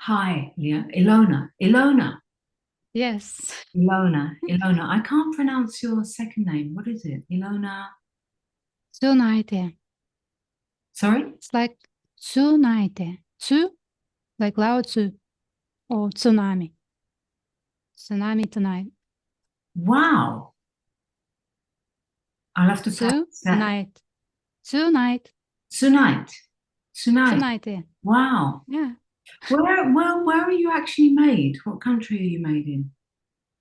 Hi, Leah. Ilona. Yes. Ilona. I can't pronounce your second name. What is it? Ilona. Ciunaite. Sorry? It's like Ciunaite. Tsu, like Lao Tzu or tsunami. Tsunami tonight. Wow. I'll have to practice that. Tonight. Tonight. Ciunaite. Ciunaite. Ciunaite. Wow. Yeah. Where are you actually made? What country are you made in?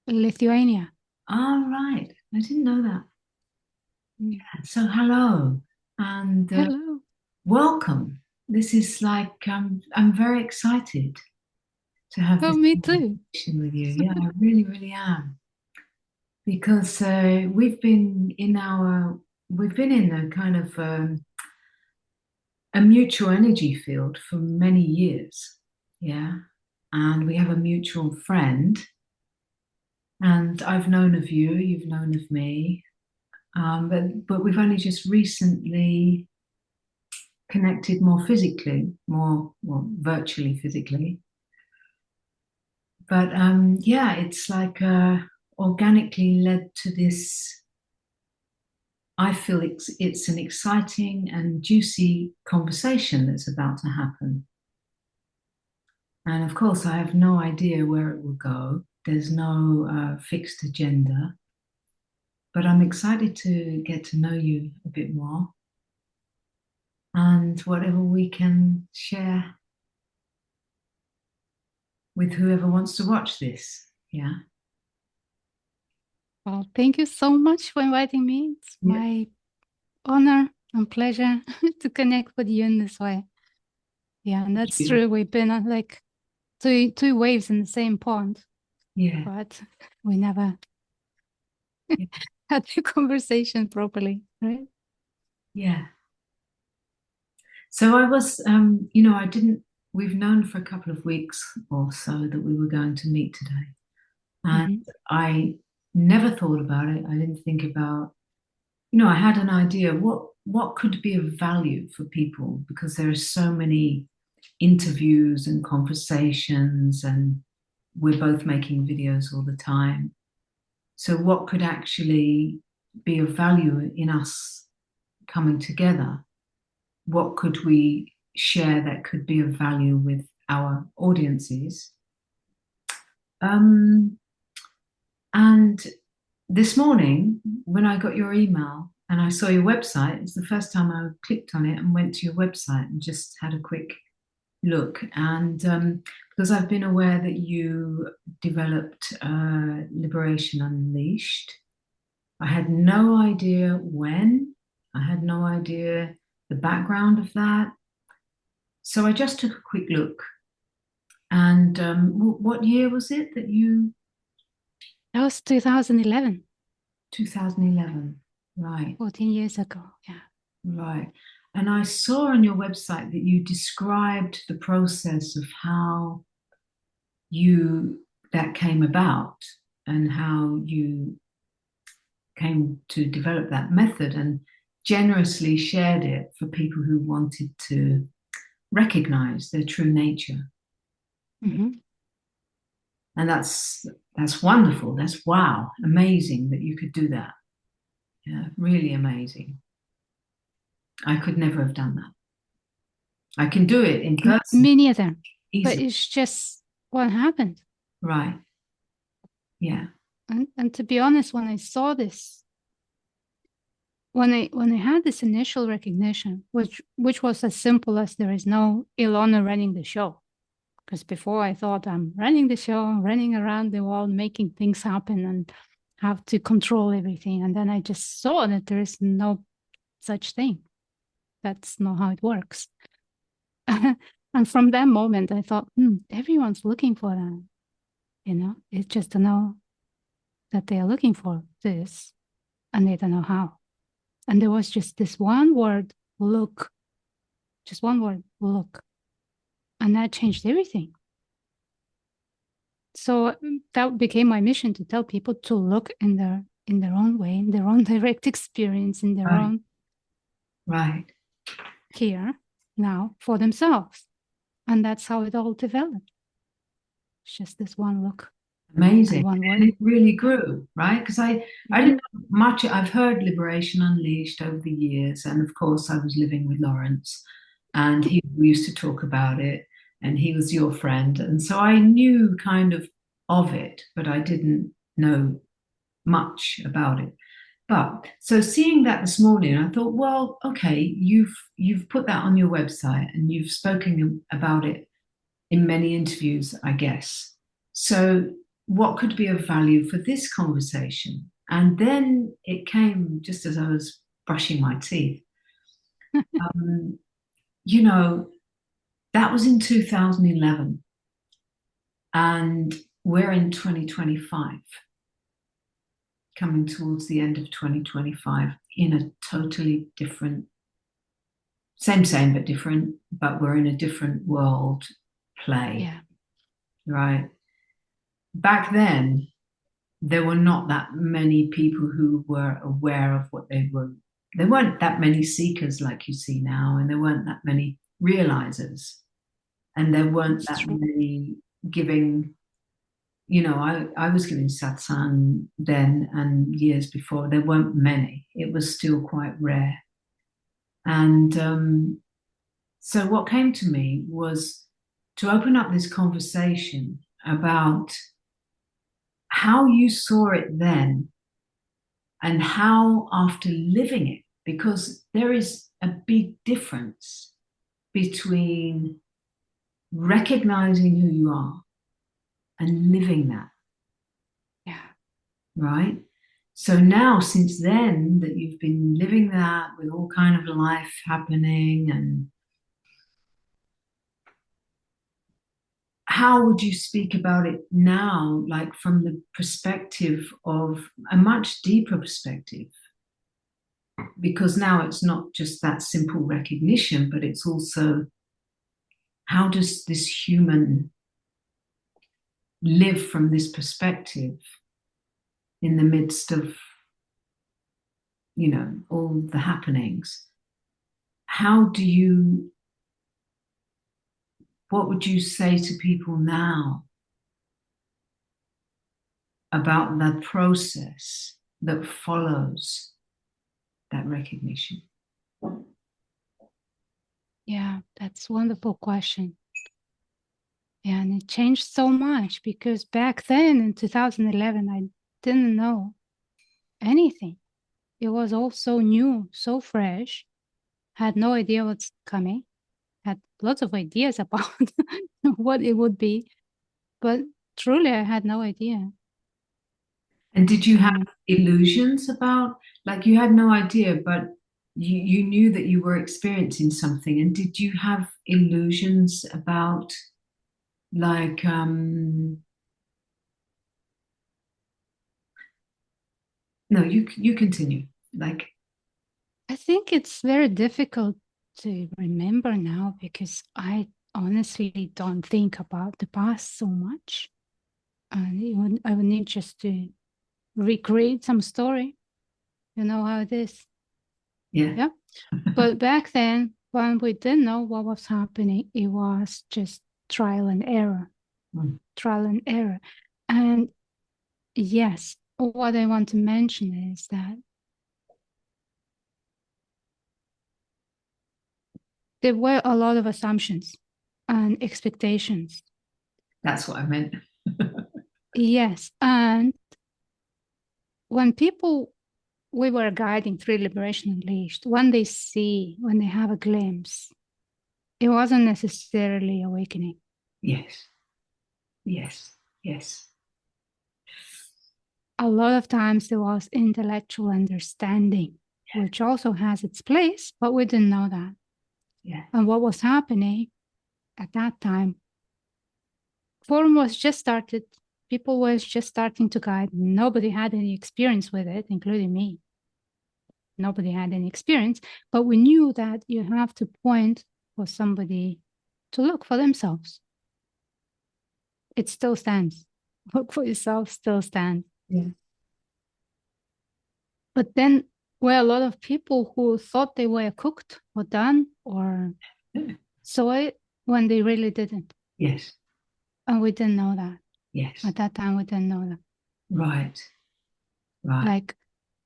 Lithuania. Oh, right. I didn't know that. Mm. So, hello and Hello. welcome. This is like, I'm very excited to have Oh, this me too. conversation with you. Yeah, I really, really am. Because we've been in a kind of a mutual energy field for many years, yeah, and we have a mutual friend, and I've known of you, you've known of me, but we've only just recently connected more physically, more well, virtually physically, but yeah, it's like organically led to this. I feel it's an exciting and juicy conversation that's about to happen. And of course, I have no idea where it will go. There's no fixed agenda, but I'm excited to get to know you a bit more and whatever we can share with whoever wants to watch this. Yeah. Well, thank you so much for inviting me. It's Yeah. my honor and pleasure to connect with you in this way. Yeah, and that's true. We've been on like two waves in the same pond, Yeah. but we never Yeah. had the conversation properly, right? Yeah. So I didn't, we've known for a couple of weeks or so that we were going to meet today. And Mm-hmm. I never thought about it. I didn't think about, I had an idea what could be of value for people because there are so many interviews and conversations, and we're both making videos all the time. So, what could actually be of value in us coming together? What could we share that could be of value with our audiences? Um, and this morning, when I got your email and I saw your website, it's the first time I clicked on it and went to your website and just had a quick look. And because I've been aware that you developed Liberation Unleashed, I had no idea when, I had no idea the background of that. So I just took a quick look. And what year was it that you? That was 2011, 2011. Right. 14 years ago. Yeah. Right. And I saw on your website that you described the process of how you that came about and how you came to develop that method and generously shared it for people who wanted to recognize their true nature. Mm-hmm. And that's wonderful. That's wow, amazing that you could do that. Yeah, really amazing. I could never have done that. I can do it in person Me neither. But easily. it's just what happened. Right. Yeah. And to be honest, when I saw this, when I had this initial recognition, which was as simple as there is no Ilona running the show. Because before I thought I'm running the show, I'm running around the world, making things happen and have to control everything. And then I just saw that there is no such thing. That's not how it works. And from that moment, I thought, everyone's looking for that. It's just to know that they are looking for this and they don't know how. And there was just this one word, look, just one word, look. And that changed everything. So that became my mission to tell people to look in their own way, in their own direct experience, in their Right. own Right. here, now for themselves. And that's how it all developed. It's just this one look and Amazing. one word. And it really Yeah. grew, right? Because I Mhm. didn't know much. I've heard Liberation Unleashed over the years. And of course, I was living with Lawrence and we used to talk about it. And he was your friend. And so I knew kind of it, but I didn't know much about it. But so seeing that this morning, I thought, well, okay, you've put that on your website and you've spoken about it in many interviews, I guess. So, what could be of value for this conversation? And then it came just as I was brushing my teeth. Um, you know, that was in 2011, and we're in 2025, coming towards the end of 2025 in a totally different, same, but different, but we're in a different world play, Yeah. right? Back then, there were not that many people who were aware of what they were. There weren't that many seekers like you see now, and there weren't that many realizers, and there weren't It's that true. many giving. I was giving satsang then and years before. There weren't many. It was still quite rare. And so, what came to me was to open up this conversation about how you saw it then and how after living it, because there is a big difference between recognizing who you are and living that, Yeah. right? So now, since then, that you've been living that with all kind of life happening, and how would you speak about it now, like from the perspective of a much deeper perspective? Because now it's not just that simple recognition, but it's also how does this human live from this perspective in the midst of all the happenings? How do you What would you say to people now about that process that follows that recognition? Yeah, that's a wonderful question. And it changed so much because back then in 2011, I didn't know anything. It was all so new, so fresh, had no idea what's coming, had lots of ideas about what it would be, but truly I had no idea. And did you have And illusions about, like, you had no idea, but you knew that you were experiencing something? And did you have illusions about, like, no, you continue. Like, I think it's very difficult to remember now because I honestly don't think about the past so much. And I would need just to recreate some story. You know how it is. yeah. Yeah. But back then, when we didn't know what was happening, it was just trial and error, Mm. trial and error. And yes, what I want to mention is that there were a lot of assumptions and expectations. That's what I meant. Yes. And when people we were guiding through Liberation Unleashed, when they see, when they have a glimpse, it wasn't necessarily awakening. Yes, yes, yes. A lot of times there was intellectual understanding, which also has its place, but we didn't know that. Yeah. And what was happening at that time, forum was just started. People was just starting to guide. Nobody had any experience with it, including me. Nobody had any experience, but we knew that you have to point for somebody to look for themselves. It still stands. Look for yourself still stands. Yeah. But then were a lot of people who thought they were cooked or done or saw it when they really didn't. Yes. And we didn't know that. Yes. At that time, we didn't know that. Right. Right. Like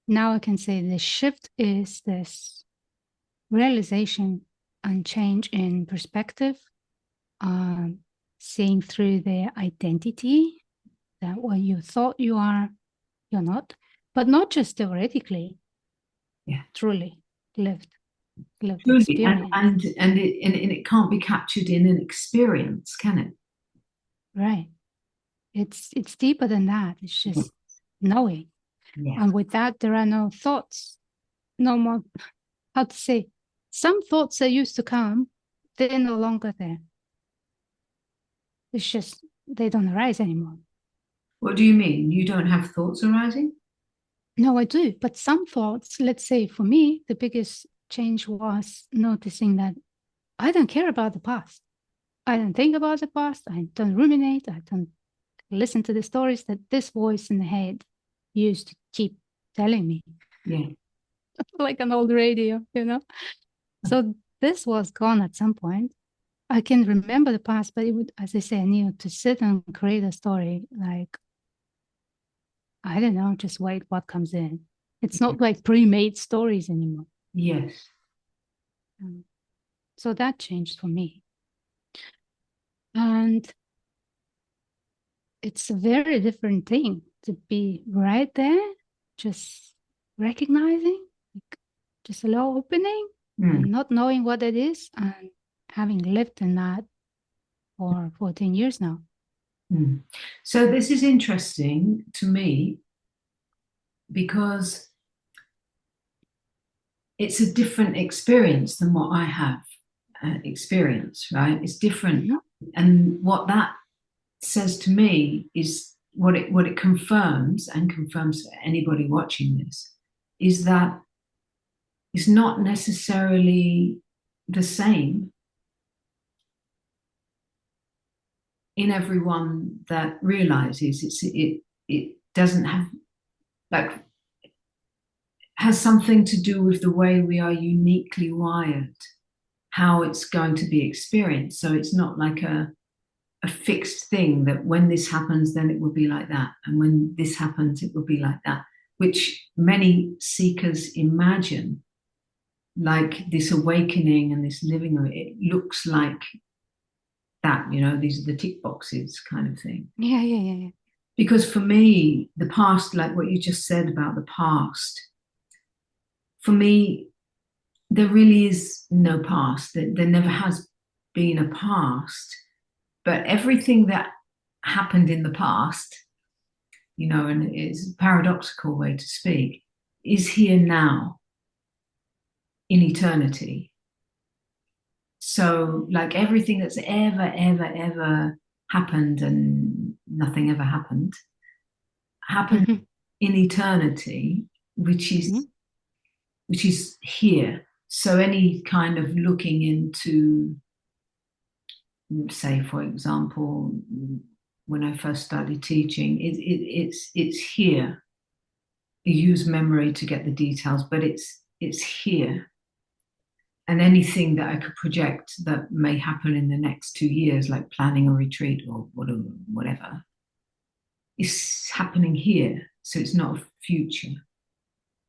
now I can say the shift is this realization and change in perspective, um, seeing through their identity that what you thought you are, you're not, but not just theoretically, Yeah. truly lived, lived Truly. experience. And it can't be captured in an experience, can it? Right. It's deeper than that. It's just knowing. Yeah. And with that, there are no thoughts, no more, how to say, some thoughts that used to come, they're no longer there. It's just, they don't arise anymore. What do you mean? You don't have thoughts arising? No, I do. But some thoughts, let's say for me, the biggest change was noticing that I don't care about the past. I don't think about the past. I don't ruminate. I don't listen to the stories that this voice in the head used to keep telling me, Yeah. like an old radio, you know? So this was gone at some point. I can remember the past, but it would, as I say, I need to sit and create a story. Like, I don't know, just wait what comes in. It's not like pre-made stories anymore. Yes. Um, so that changed for me. And it's a very different thing to be right there, just recognizing, like, just a little opening Mm. and not knowing what it is, and having lived in that for 14 years now. Mm. So this is interesting to me because it's a different experience than what I have experienced, right? It's different. Mm-hmm. And what that says to me is what it confirms, and confirms for anybody watching this, is that it's not necessarily the same in everyone that realizes it doesn't have, like, has something to do with the way we are uniquely wired, how it's going to be experienced. So it's not like a fixed thing that when this happens, then it will be like that. And when this happens, it will be like that, which many seekers imagine like this awakening and this living of it. It looks like that, these are the tick boxes kind of thing. Yeah. Because for me, the past, like what you just said about the past, for me, there really is no past. There never has been a past. But everything that happened in the past, and it's a paradoxical way to speak, is here now in eternity. So, like everything that's ever happened and nothing ever happened Mm-hmm. in eternity, which Mm-hmm. is which is here. So any kind of looking into, say, for example, when I first started teaching, it's here. You use memory to get the details, but it's here. And anything that I could project that may happen in the next 2 years, like planning a retreat or whatever, is happening here. So it's not a future.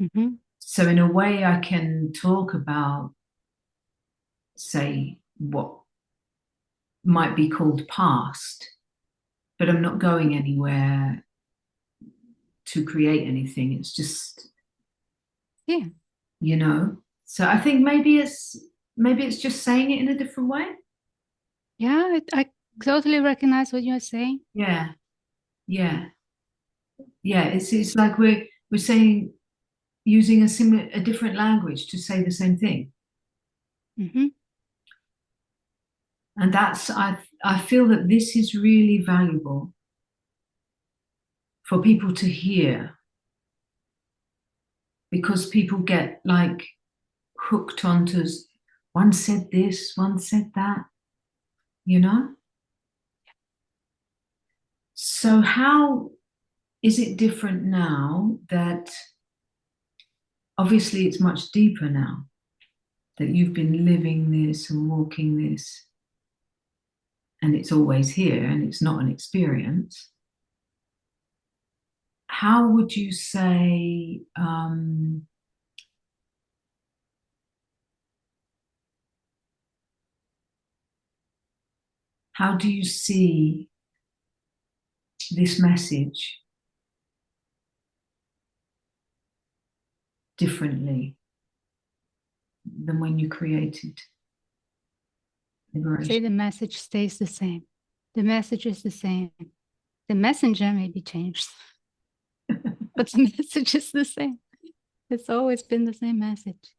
Mm-hmm. So in a way, I can talk about, say, what might be called past, but I'm not going anywhere to create anything. It's just, Yeah. you know. So I think maybe it's just saying it in a different way. Yeah, I totally recognize what you're saying. Yeah, yeah, yeah. It's like we're saying, using a different language to say the same thing, Mm-hmm. and I feel that this is really valuable for people to hear, because people get like hooked onto, one said this, one said that, you know? So, how is it different now that obviously it's much deeper now that you've been living this and walking this, and it's always here and it's not an experience? how would you say, how do you see this message differently than when you created Say liberation? the message stays the same. The message is the same. The messenger may be changed, but the message is the same. It's always been the same message.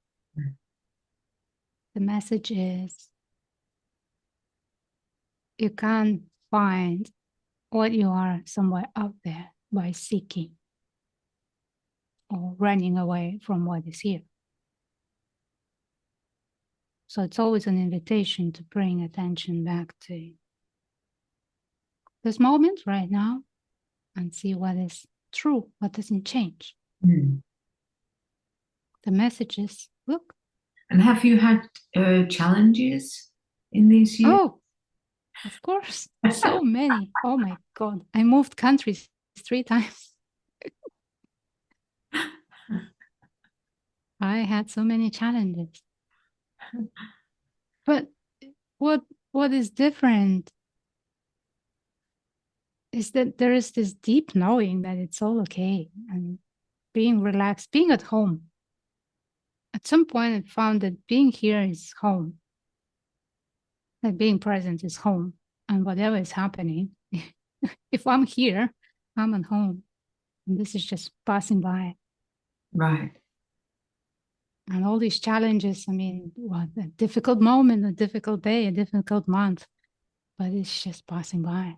The message is you can't find what you are somewhere out there by seeking or running away from what is here. So it's always an invitation to bring attention back to this moment right now and see what is true, what doesn't change. Mm. The message is, look. And have you had challenges in these years? Oh, of course. So many. Oh my God. I moved countries 3 times. I had so many challenges. But what what is different is that there is this deep knowing that it's all okay and being relaxed, being at home. At some point, I found that being here is home, that being present is home, and whatever is happening, if I'm here, I'm at home, and this is just passing by. Right. And all these challenges, I mean, what a difficult moment, a difficult day, a difficult month, but it's just passing by.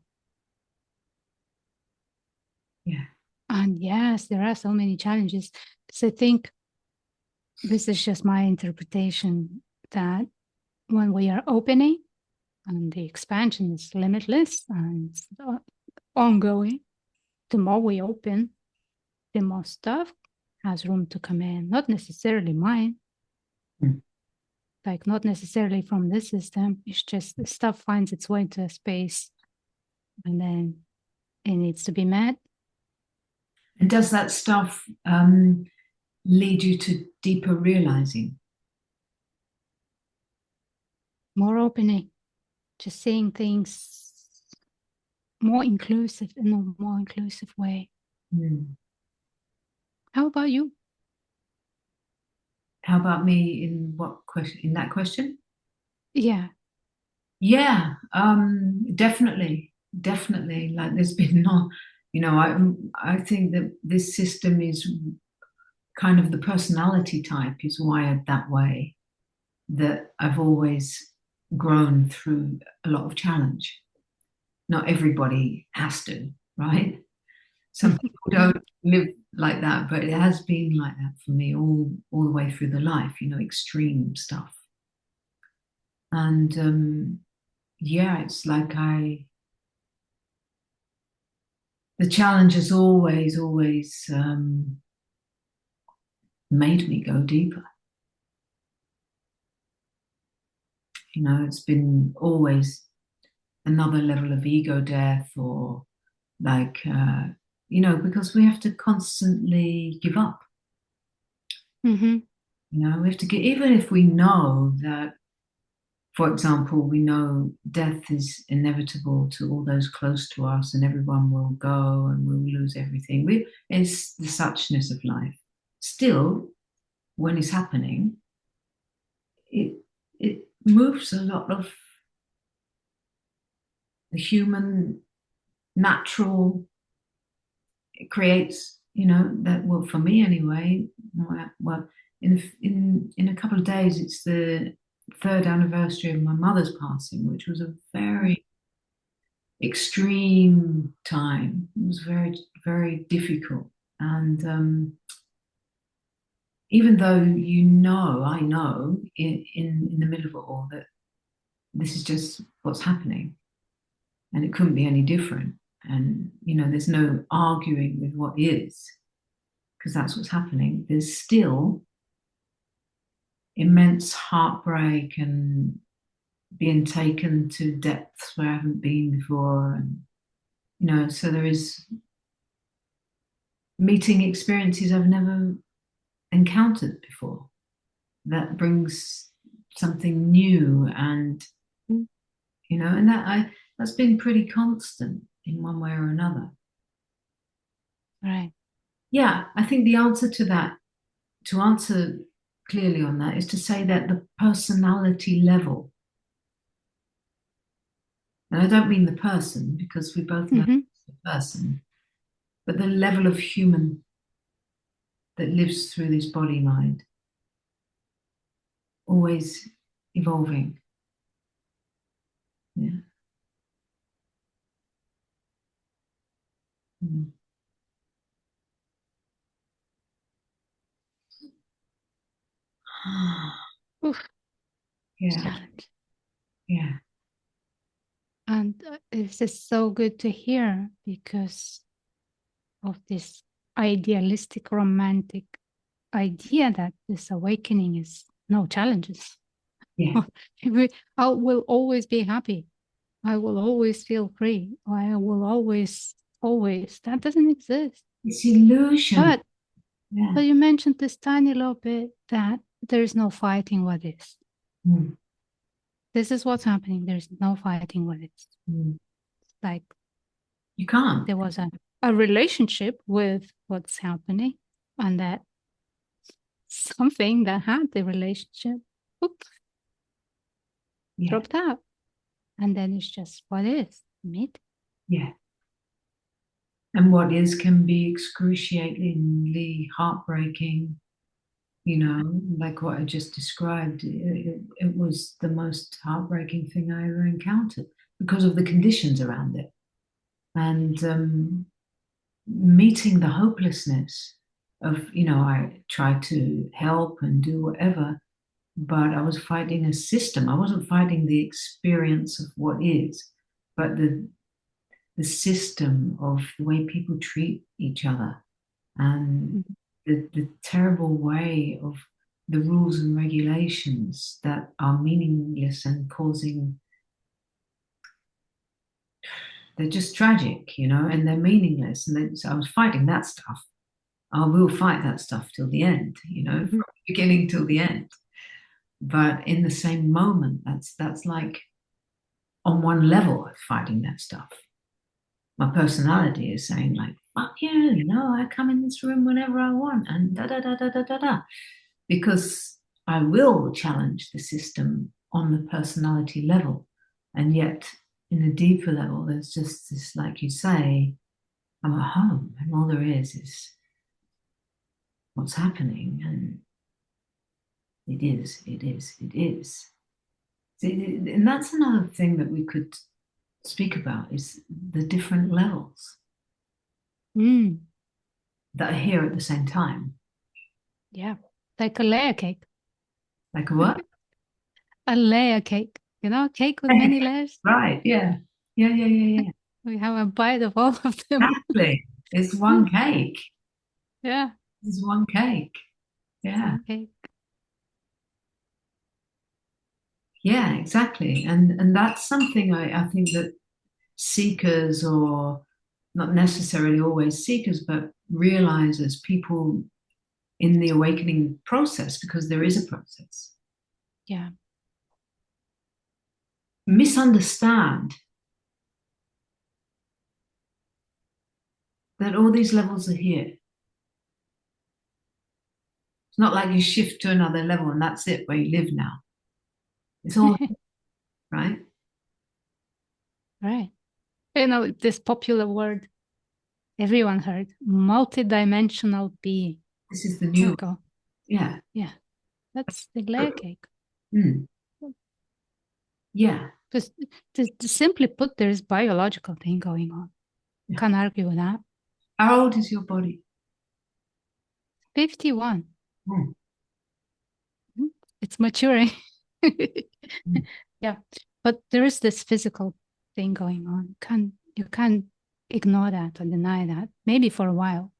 Yeah. And yes, there are so many challenges. So I think this is just my interpretation that when we are opening and the expansion is limitless and ongoing, the more we open, the more stuff has room to come in. Not necessarily mine, Mm. like not necessarily from this system. It's just the stuff finds its way into a space and then it needs to be met. And does that stuff lead you to deeper realizing? More opening, just seeing things more inclusive in a more inclusive way. Mm. How about you? How about me in what question in that question? Yeah. Yeah, definitely, definitely. Like there's been no, I think that this system is kind of the personality type is wired that way, that I've always grown through a lot of challenge. Not everybody has to, right? Some people don't live like that, but it has been like that for me all the way through the life, extreme stuff. And yeah, it's like the challenge has always made me go deeper. It's been always another level of ego death or like, because we have to constantly give up. Mm-hmm. We have to get, even if we know that, for example, we know death is inevitable to all those close to us and everyone will go and we'll lose everything. It's the suchness of life. Still, when it's happening, it it moves a lot of the human natural. It creates, that well for me anyway. Well, in a couple of days, it's the third anniversary of my mother's passing, which was a very extreme time. It was very very difficult, and even though I know in the middle of it all that this is just what's happening and it couldn't be any different. And, there's no arguing with what is because that's what's happening. There's still immense heartbreak and being taken to depths where I haven't been before. And, so there is meeting experiences I've never encountered before. That brings something new, and Mm. and that's been pretty constant in one way or another. Right. Yeah, I think the answer to that, to answer clearly on that, is to say that the personality level, and I don't mean the person because we both know Mm-hmm. it's the person, but the level of human that lives through this body mind, always evolving. Yeah. Mm. Oof, Yeah. challenge. Yeah. And this is so good to hear because of this idealistic, romantic idea that this awakening is no challenges. Yeah. I will always be happy. I will always feel free. I will always. That doesn't exist. It's illusion. But Yeah. but you mentioned this tiny little bit that there is no fighting what is. Mm. This is what's happening. There's no fighting what is. Mm. Like You can't. there was a relationship with what's happening, and that something that had the relationship, oops, Yeah. dropped out. And then it's just what is, meet. Yeah. And what is can be excruciatingly heartbreaking, like what I just described. It was the most heartbreaking thing I ever encountered because of the conditions around it. And meeting the hopelessness of, I tried to help and do whatever, but I was fighting a system. I wasn't fighting the experience of what is, but the system of the way people treat each other, and Mhm. the terrible way of the rules and regulations that are meaningless and causing, they're just tragic, and they're meaningless. And then, so I was fighting that stuff. I will fight that stuff till the end, from Mhm. the beginning till the end. But in the same moment, that's like on one level of fighting that stuff. My personality is saying like, fuck you, I come in this room whenever I want and da da da da da da da. Because I will challenge the system on the personality level. And yet in a deeper level, there's just this, like you say, I'm at home and all there is what's happening, and it is. And that's another thing that we could speak about is the different levels Mm, that are here at the same time. yeah, like a layer cake. Like what? A layer cake, a cake with many layers. Right, yeah. Yeah, yeah, yeah, yeah. We have a bite of all of them. Exactly. It's one cake. Yeah, It's one cake. it's Yeah. one cake. Yeah, exactly. And that's something I think that seekers, or not necessarily always seekers, but realizers, people in the awakening process, because there is a process, Yeah. misunderstand that all these levels are here. It's not like you shift to another level and that's it where you live now. It's all here, right. Right. This popular word everyone heard, multidimensional being. This is the There we new. go. Yeah. Yeah, that's the layer cake. Mm. Yeah. Just to simply put, there's biological thing going on. Yeah. Can't argue with that. How old is your body? 51. Mm. Mhm. It's maturing. Mm. Yeah. But there is this physical thing going on. You can't ignore that or deny that, maybe for a while.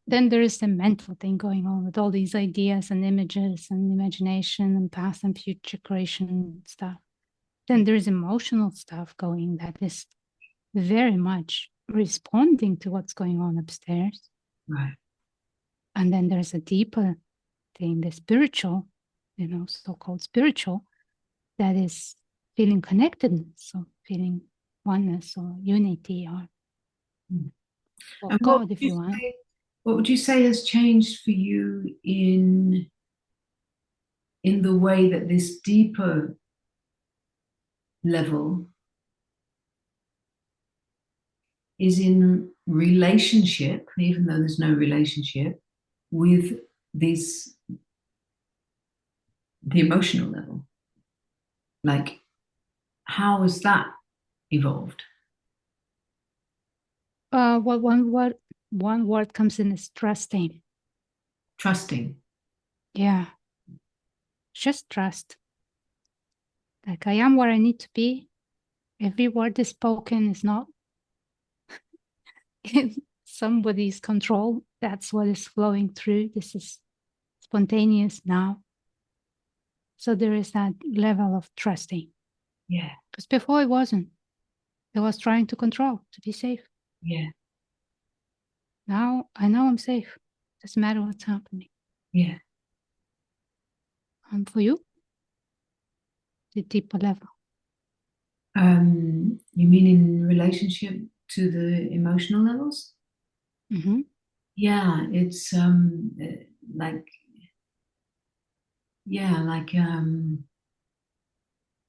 Then there is the mental thing going on with all these ideas and images and imagination and past and future creation stuff. Then there is emotional stuff going that is very much responding to what's going on upstairs. Right. And then there's a deeper thing, the spiritual, so-called spiritual, that is feeling connectedness or feeling oneness or unity Mm. or And God, if you want. what would you say has changed for you in the way that this deeper level is in relationship, even though there's no relationship, with this the emotional level? Like, how has that evolved? Well, one word comes in is trusting. Trusting. Yeah, just trust. Like I am where I need to be. Every word is spoken is not in somebody's control. That's what is flowing through. This is spontaneous now. So there is that level of trusting. Yeah. Because before it wasn't. I was trying to control to be safe. Yeah. Now I know I'm safe. Doesn't matter what's happening. Yeah. And for you, the deeper level. You mean in relationship to the emotional levels? Mm-hmm. Yeah, it's like yeah, like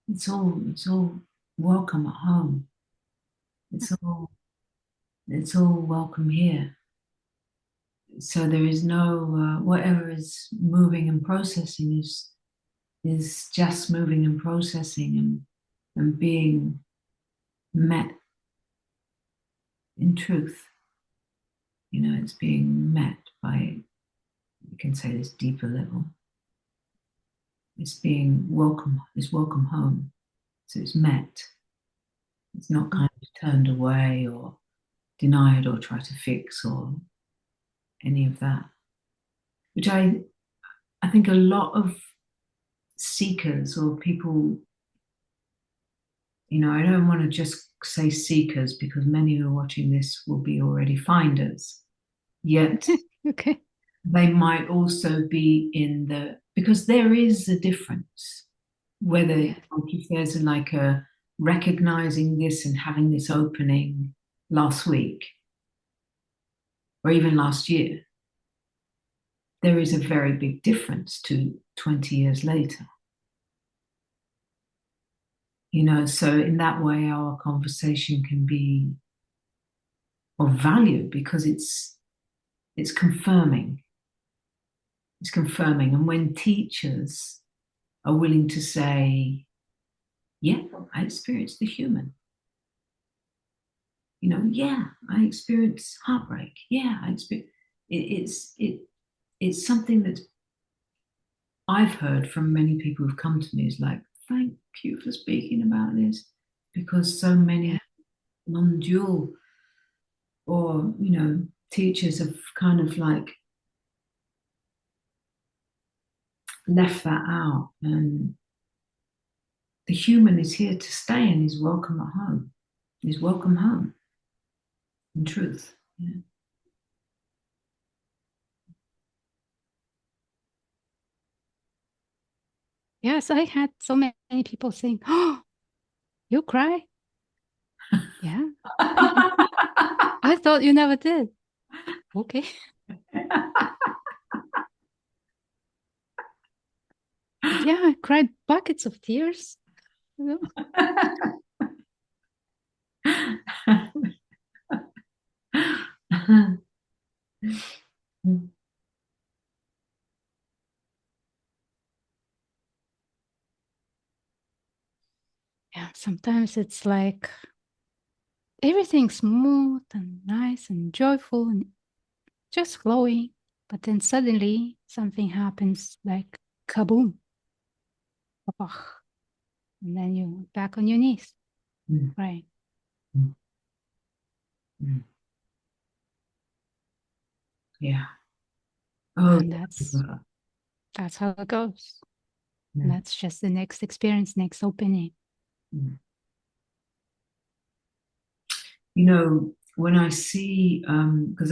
it's all welcome at home. It's all it's all welcome here. So there is no whatever is moving and processing is just moving and processing and being met in truth. You know, it's being met by, you can say, this deeper level. It's being welcome, it's welcome home. So it's met. It's not kind of turned away or denied or tried to fix or any of that. Which I think a lot of seekers or people, you know, I don't want to just say seekers because many who are watching this will be already finders. Yet Okay. they might also be in because there is a difference whether Yeah. like if there's like a recognizing this and having this opening last week or even last year, there is a very big difference to 20 years later. You know, so in that way, our conversation can be of value because it's confirming. It's confirming. And when teachers are willing to say, yeah, I experienced the human. You know, yeah, I experienced heartbreak. Yeah, I experienced it's something that I've heard from many people who've come to me is like, thank you for speaking about this because so Yeah. many non-dual or, you know, teachers have kind of like left that out. And the human is here to stay and is welcome at home. Is welcome home in truth. Yeah. Yes, I had so many people saying, "Oh, you cry?" Yeah. I thought you never did. Okay. Yeah, I cried buckets of tears. Yeah, sometimes it's like everything's smooth and nice and joyful and just flowing. But then suddenly something happens like kaboom, papach, and then you're back on your knees, Mm, right? mm, mm. Yeah. Oh, And that's how it goes. And yeah. that's just the next experience, next opening. Mm. You know, when I see, because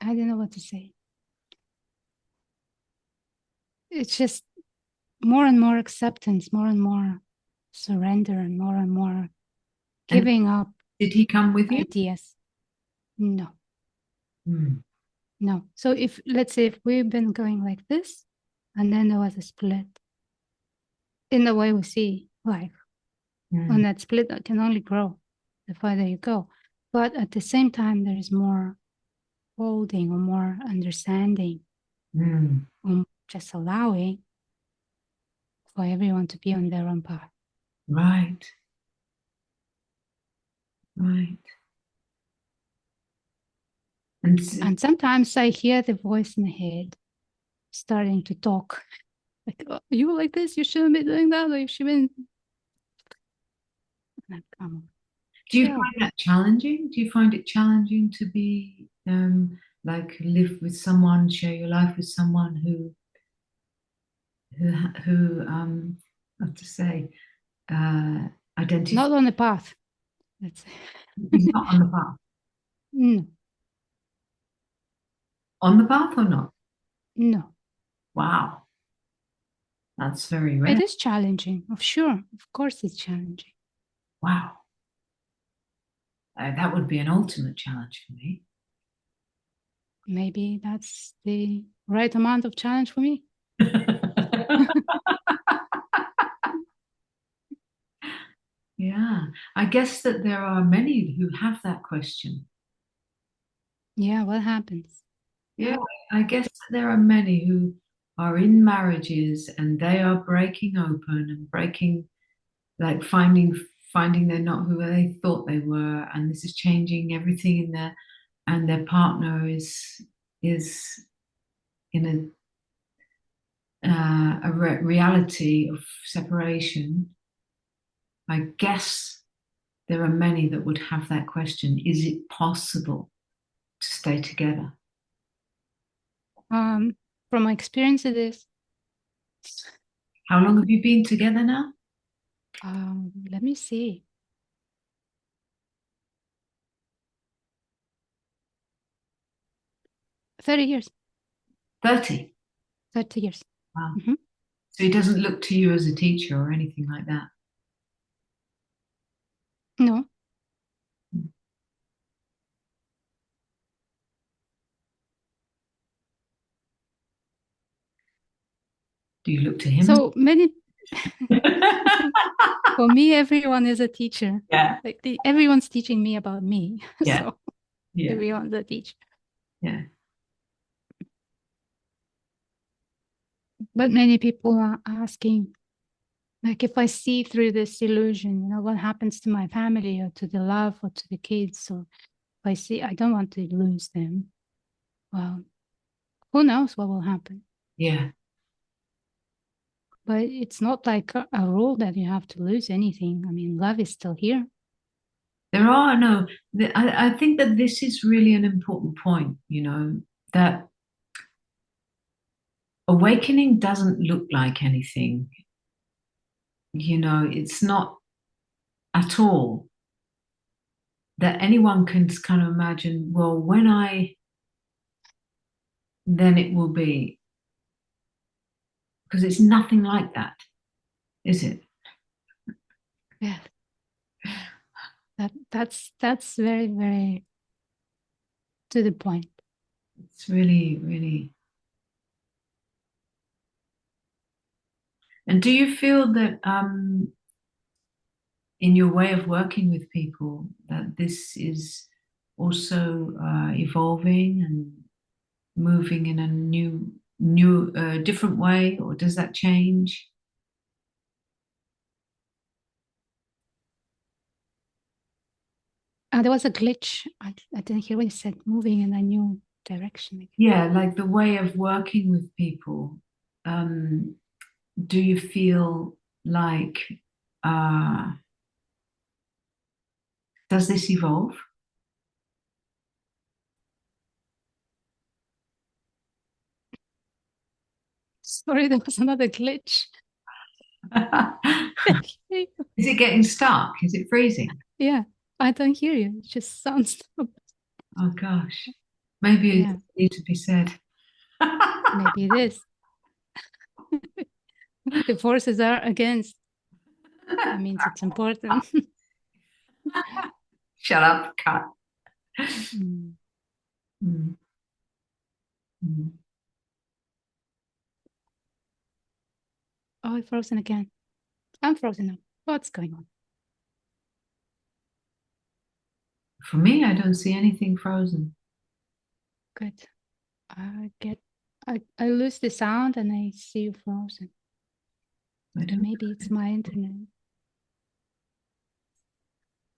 I don't know what to say. It's just more and more acceptance, more and more surrender, and more And giving up did he come with you? ideas. No, Mm, no. So if, let's say, if we've been going like this, and then there was a split in the way we see life, mm, and that split that can only grow the farther you go. But at the same time, there is more holding or more understanding mm. or just allowing for everyone to be on their own path. Right, right. And And sometimes I hear the voice in the head starting to talk like, oh, you like this, you shouldn't be doing that, or you shouldn't. And I come, do you chill. find that challenging? Do you find it challenging to be like live with someone, share your life with someone who how to say uh, identify Not on the path. Let's is say. not on the path? No, On the path or not? no. Wow, that's very It rare. is challenging, of sure. Of course it's challenging. Wow, that would be an ultimate challenge for me. Maybe that's the right amount of challenge for me. Yeah, I guess that there are many who have that question. Yeah, what happens? Yeah, How, I guess that there are many who are in marriages and they are breaking open and breaking, like finding they're not who they thought they were, and this is changing everything in their and their partner is in a reality of separation. I guess there are many that would have that question: is it possible to stay together? um, from my experience, it is. How long have you been together now? Let me see. 30 years. 30. 30 years. Wow. Mhm. So he doesn't look to you as a teacher or anything like that. No. Do you look to him? So many, for me, everyone is a teacher. Yeah, Like everyone's teaching me about me. yeah, So yeah, everyone's a teacher. yeah. But many people are asking, like, if I see through this illusion, what happens to my family or to the love or to the kids? Or if I see, I don't want to lose them. Well, who knows what will happen? Yeah. But it's not like a rule that you have to lose anything. I mean, love is still here. There are no, I think that this is really an important point, that awakening doesn't look like anything. It's not at all that anyone can kind of imagine, well, then it will be, because it's nothing like that, is it? Yeah, that's very, very to the point. It's really, really. And do you feel that in your way of working with people that this is also evolving and moving in a different way, or does that change? There was a glitch. I didn't hear what you said. Moving in a new direction. Yeah, like the way of working with people. Um, do you feel like uh, does this evolve? Sorry, there was another glitch. Is it getting stuck? Is it freezing? Yeah, I don't hear you. It just sounds. Oh gosh. Maybe it Yeah, doesn't need to be said. maybe it is. The forces are against. That means it's important. Shut up, cut. Mm. Mm, mm. Oh, I'm frozen again. I'm frozen now. What's going on? For me, I don't see anything frozen. Good. I get, I lose the sound and I see you frozen. I So don't. maybe it's my internet.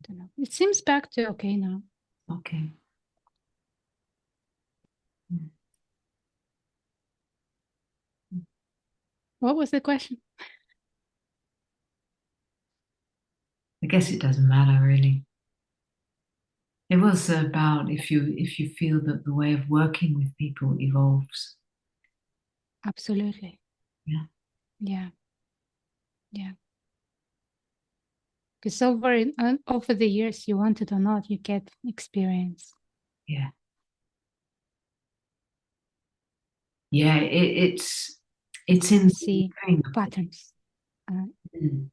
Don't know. It seems back to okay now. Okay. Mm. What was the question? I guess it doesn't matter really. It was about if you feel that the way of working with people evolves. Absolutely. Yeah. Yeah. Yeah. Because over the years, you want it or not, you get experience Yeah. Yeah. It's in and the see living. patterns. Mm.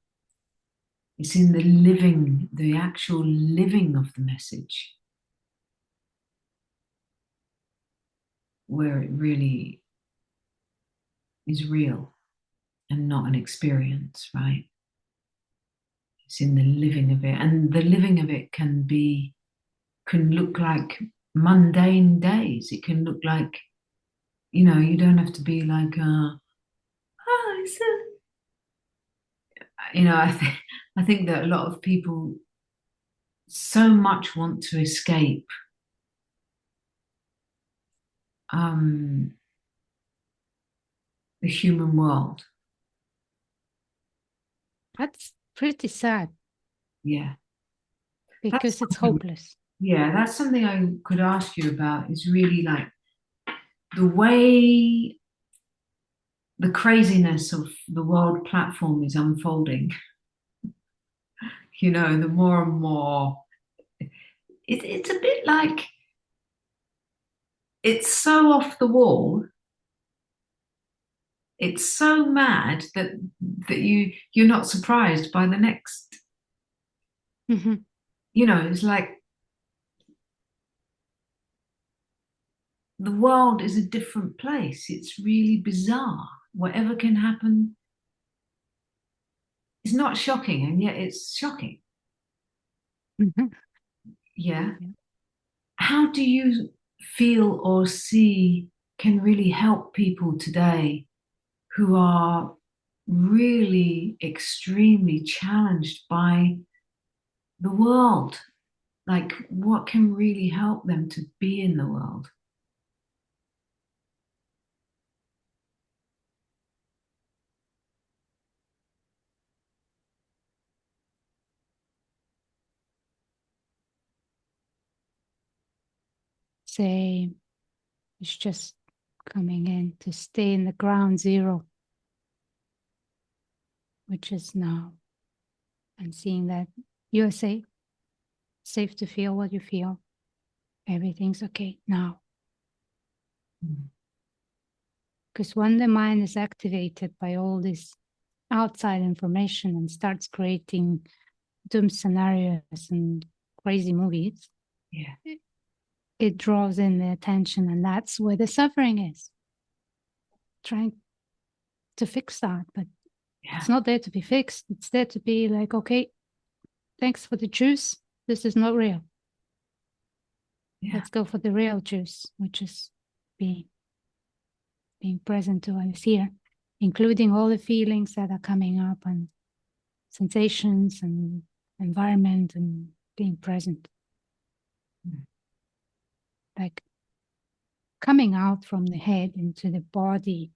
It's in the living, the actual living of the message where it really is real and not an experience, right? It's in the living of it. And the living of it can look like mundane days. It can look like, you don't have to be like, it's I think that a lot of people so much want to escape um, the human world. That's pretty sad Yeah. That's because it's something, hopeless. yeah, that's something I could ask you about is really like the way the craziness of the world platform is unfolding. The more and more, it's a bit like it's so off the wall, it's so mad that you're not surprised by the next. Mhm. It's like the world is a different place. It's really bizarre. Whatever can happen is not shocking, and yet it's shocking. Mhm. Yeah. Yeah. How do you feel or see can really help people today who are really extremely challenged by the world? Like, what can really help them to be in the world? Say it's just coming in to stay in the ground zero, which is now, and seeing that you're safe to feel what you feel. Everything's okay now. Mm. Because when the mind is activated by all this outside information and starts creating doom scenarios and crazy movies, Yeah, it draws in the attention, and that's where the suffering is. Trying to fix that, but yeah, it's not there to be fixed. It's there to be like, okay, thanks for the juice. This is not real. yeah, Let's go for the real juice, which is being being present to what is here, including all the feelings that are coming up and sensations and environment and being present. mm, Like coming out from the head into the body,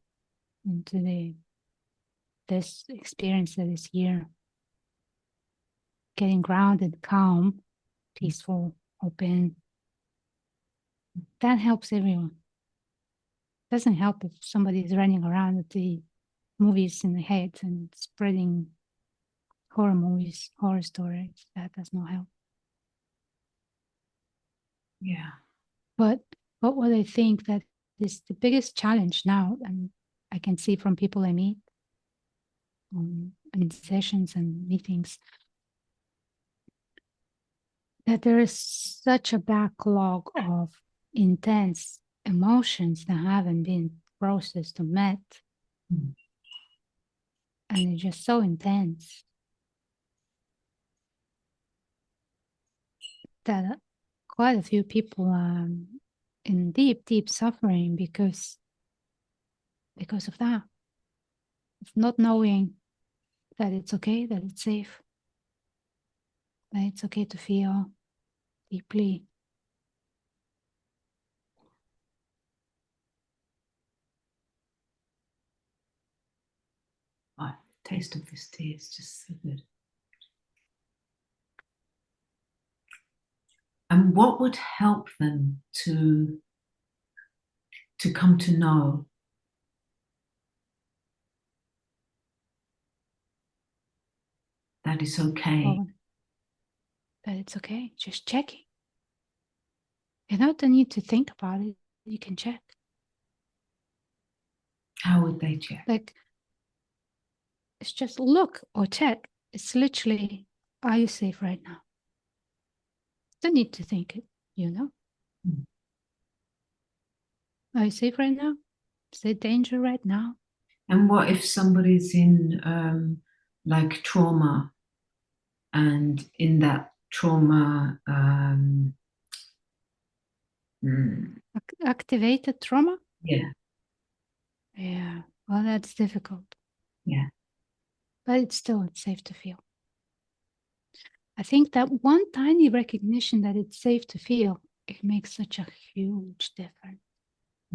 into the this experience that is here, getting grounded, calm, peaceful, open. That helps everyone. Doesn't help if somebody is running around with the movies in the head and spreading horror movies, horror stories. That does not help. yeah. But But what I think that is the biggest challenge now, and I can see from people I meet in sessions and meetings, that there is such a backlog of intense emotions that haven't been processed or met. Mm. And it's just so intense that quite a few people are in deep, deep suffering because of that, of not knowing that it's okay, that it's safe, that it's okay to feel deeply. Oh, the taste of this tea is just so good. And what would help them to come to know that it's okay? Well, that it's okay, just checking. You don't need to think about it, you can check. How would they check? Like, it's just look or check. It's literally, are you safe right now? Don't need to think it, you know? Mm. Are you safe right now? Is there danger right now? And what if somebody's in like trauma, and in that trauma, Activated trauma? yeah, Yeah, well, that's difficult, yeah, but it's safe to feel. I think that one tiny recognition that it's safe to feel, it makes such a huge difference.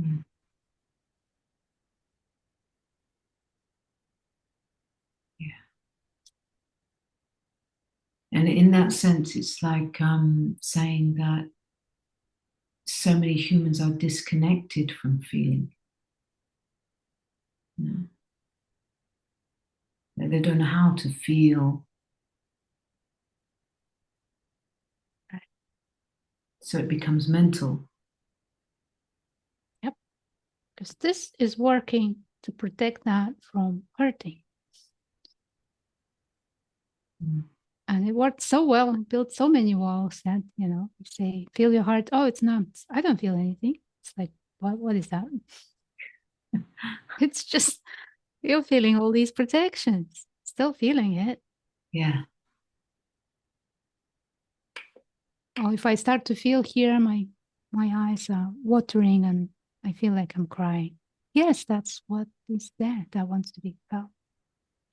mm, yeah. And in that sense, it's like saying that so many humans are disconnected from feeling. You know? That they don't know how to feel, Right. so it becomes mental. Yep, because this is working to protect that from hurting. Mm. And it worked so well and built so many walls that, you say, feel your heart. Oh, it's numb. I don't feel anything. It's like, what is that? It's just, you're feeling all these protections, still feeling it. Yeah, Or if I start to feel here, my eyes are watering and I feel like I'm crying. Yes, that's what is there that wants to be felt.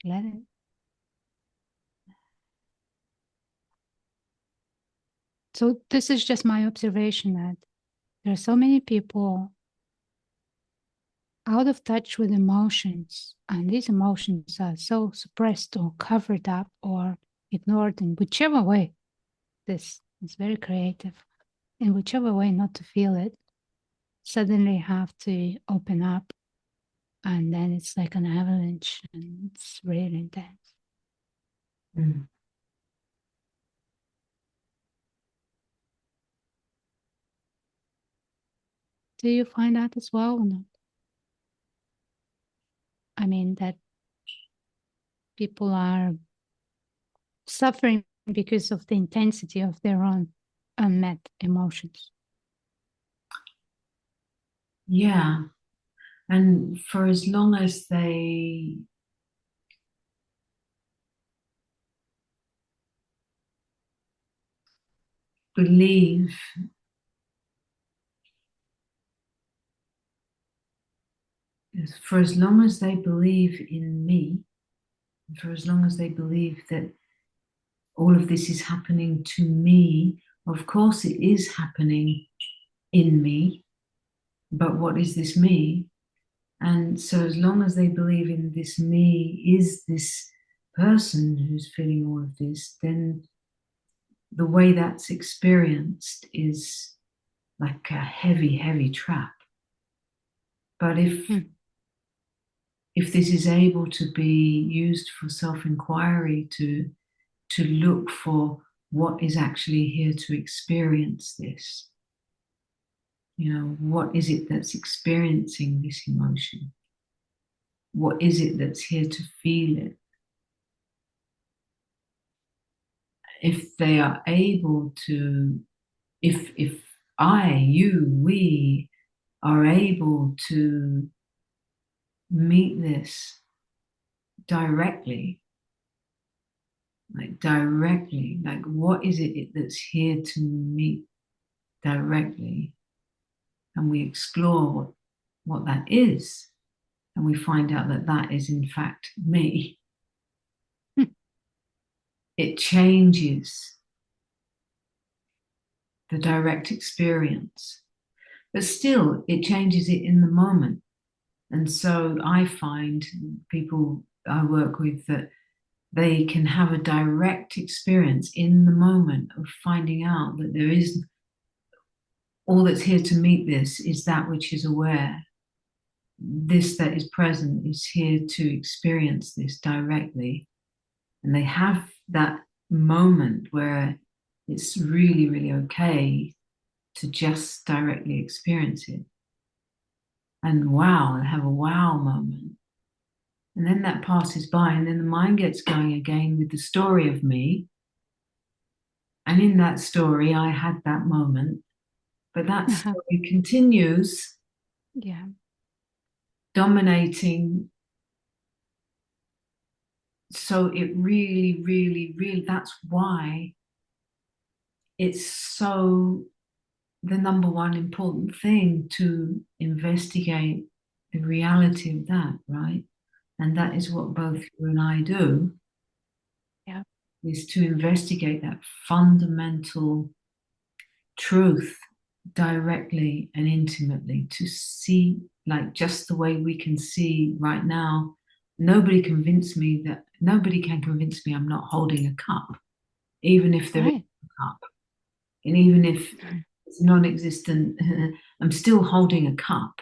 Let it. So this is just my observation that there are so many people out of touch with emotions, and these emotions are so suppressed or covered up or ignored in whichever way. This is very creative. In whichever way not to feel it, suddenly have to open up, and then it's like an avalanche and it's really intense. mm. Do you find that as well or not? I mean, that people are suffering because of the intensity of their own unmet emotions. Yeah. And for as long as they believe, for as long as they believe in me, for as long as they believe that all of this is happening to me, of course it is happening in me, but what is this me? And so, as long as they believe in this me is this person who's feeling all of this, then the way that's experienced is like a heavy, heavy trap. But Hmm. if this is able to be used for self-inquiry, to look for what is actually here to experience this, What is it that's experiencing this emotion? What is it that's here to feel it? If they are able to, if we are able to meet this directly, like what is it that's here to meet directly? And we explore what that is, and we find out that that is in fact me. Hmm. It changes the direct experience, but still it changes it in the moment. And so I find people I work with that they can have a direct experience in the moment of finding out that there is all that's here to meet this is that which is aware. This that is present is here to experience this directly. And they have that moment where it's really, really okay to just directly experience it. And wow, they have a wow moment. And then that passes by, and then the mind gets going again with the story of me. And in that story, I had that moment, but that Uh-huh. story continues Yeah. dominating. So it really, really, really, that's why it's so the number one important thing to investigate the reality of that, right? And that is what both you and I do, Yeah. is to investigate that fundamental truth directly and intimately, to see like just the way we can see right now. Nobody can convince me I'm not holding a cup, even if there is Right. a cup. And even if it's non-existent, I'm still holding a cup,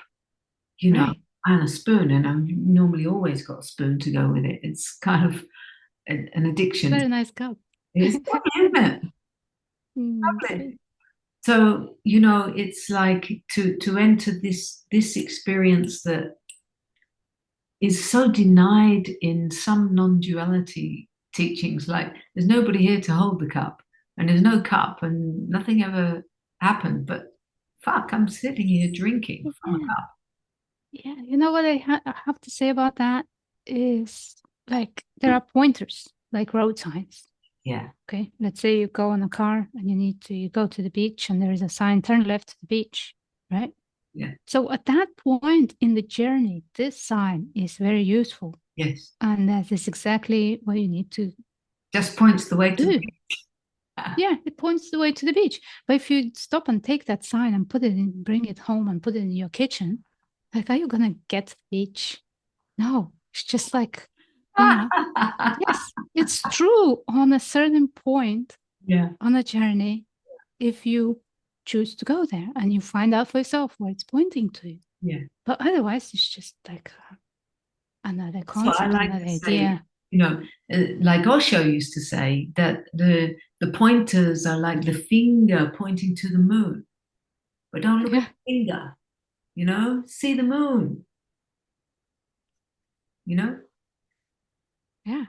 you know, Right. and a spoon. And I've normally always got a spoon to go with it. It's kind of an addiction. Very nice cup. It's lovely, isn't it? Sweet. Lovely. So, it's like to enter this experience that is so denied in some non-duality teachings. Like there's nobody here to hold the cup, and there's no cup, and nothing ever happened. But fuck, I'm sitting here drinking from a Yeah. cup. Yeah. You know what I have to say about that is like there are pointers, like road signs. Yeah, Okay. Let's say you go in a car and you go to the beach and there is a sign, turn left to the beach, right? yeah, So at that point in the journey, this sign is very useful. yes. And that is exactly what you need to Just points the way to the do. Yeah, it points the way to the beach. But if you stop and take that sign and put it in, bring it home and put it in your kitchen, like, are you gonna get to the beach? No, it's just like, you know, yes, it's true on a certain point Yeah, on a journey if you choose to go there and you find out for yourself where it's pointing to. yeah. But otherwise, it's just like another That's what I concept, like another to say. idea. Like Osho used to say that the pointers are like the finger pointing to the moon, but don't look at Yeah, the finger. See the moon. You know, yeah.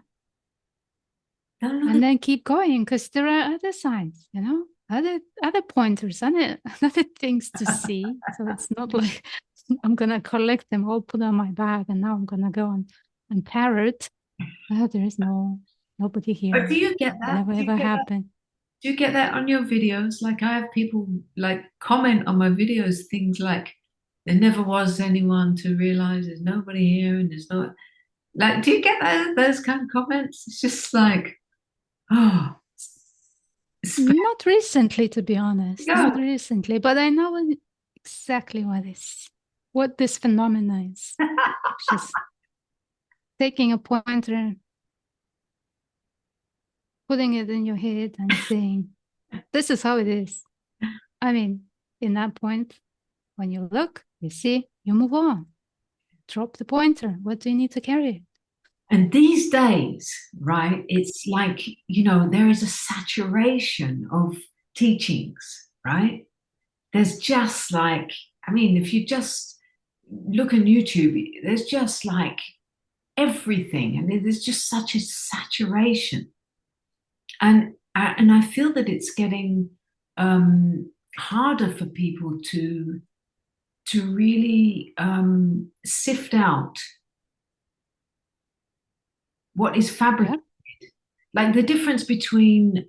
don't look And at. then keep going because there are other signs, other pointers, other things to see. So it's not like I'm gonna collect them all, put on my bag, and now I'm gonna go and parrot. There is nobody But do here. you get that? Never Do you ever get that? happened. Do you get that on your videos? Like I have people like comment on my videos things like there never was anyone to realize there's nobody here and there's not like. Do you get those kind of comments? It's just like oh, spare Not recently, to be honest, not go. recently, but I know exactly what this phenomena is. Just taking a pointer, putting it in your head, and saying, "This is how it is." I mean, in that point, when you look, you see, you move on. Drop the pointer. What do you need to carry? And these days, right, it's like, there is a saturation of teachings, right? there's just like, I mean, if you just look on YouTube, there's just like everything, and there's just such a saturation. And I feel that it's getting harder for people to really sift out what is Yeah. fabricated. Like the difference between,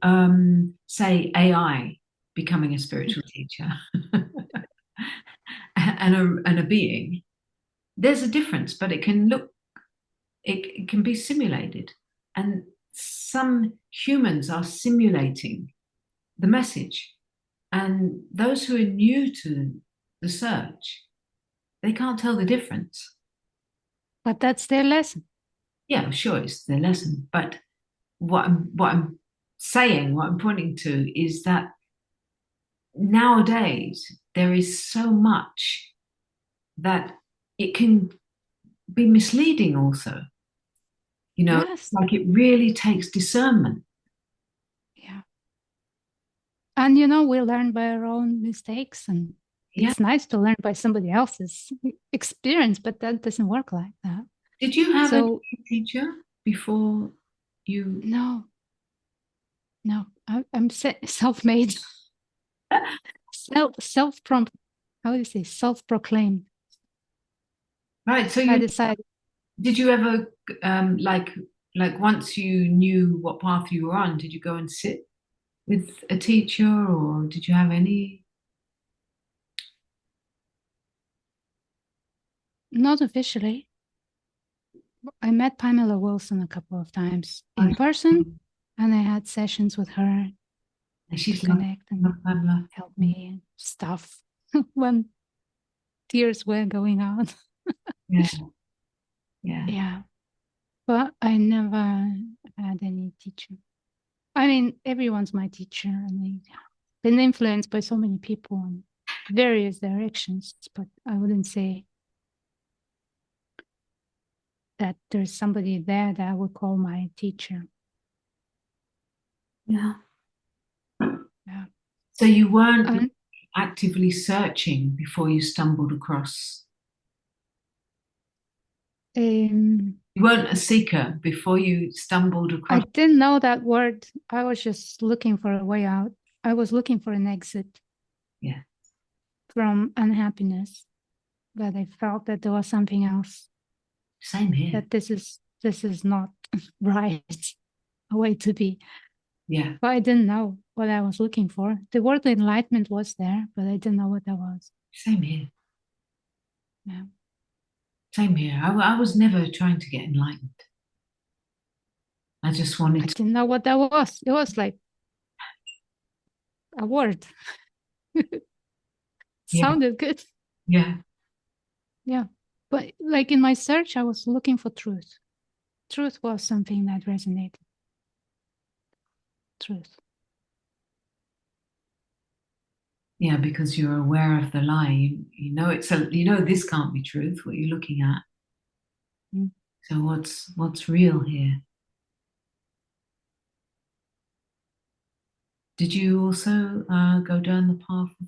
say, AI becoming a spiritual teacher and a being. There's a difference, but it can be simulated. And some humans are simulating the message. And those who are new to the search, they can't tell the difference. But that's their lesson. Yeah, sure, it's their lesson. But what I'm saying, what I'm pointing to is that nowadays there is so much that it can be misleading also. You know, Yes. like it really takes discernment. Yeah. And you know, we learn by our own mistakes, and Yeah. it's nice to learn by somebody else's experience, but that doesn't work like that. Did you have a So teacher before you? no, no, I'm self-made, self-prompt. How do you say self-proclaimed? Right. So I you decided did you ever like once you knew what path you were on, did you go and sit with a teacher or did you have any? not officially. I met Pamela Wilson a couple of times Okay. in person, and I had sessions with her And to she's lovely, connect and love Pamela. help me and stuff when tears were going on. Yeah, yeah, Yeah, but I never had any teacher. I mean, everyone's my teacher, and they've been influenced by so many people in various directions, but I wouldn't say that there's somebody there that I would call my teacher. yeah. Yeah. So you weren't And actively searching before you stumbled across. um, You weren't a seeker before you stumbled I across. didn't know that word. I was just looking for a way out. I was looking for an exit Yeah, from unhappiness, that I felt that there was something else, same here. that this is not right, a way to be. Yeah, But I didn't know what I was looking for. The word enlightenment was there, but I didn't know what that was. same here. Yeah. Same here. I was never trying to get enlightened. I just I wanted to. didn't know what that was. It was like a word. Yeah, Sounded good. yeah, Yeah. But like in my search, I was looking for truth. Truth was something that resonated. Truth. yeah. Because you're aware of the lie. You know it's a. You know this can't be truth. What you're looking at. Mm. So what's real here? Did you also go down the path of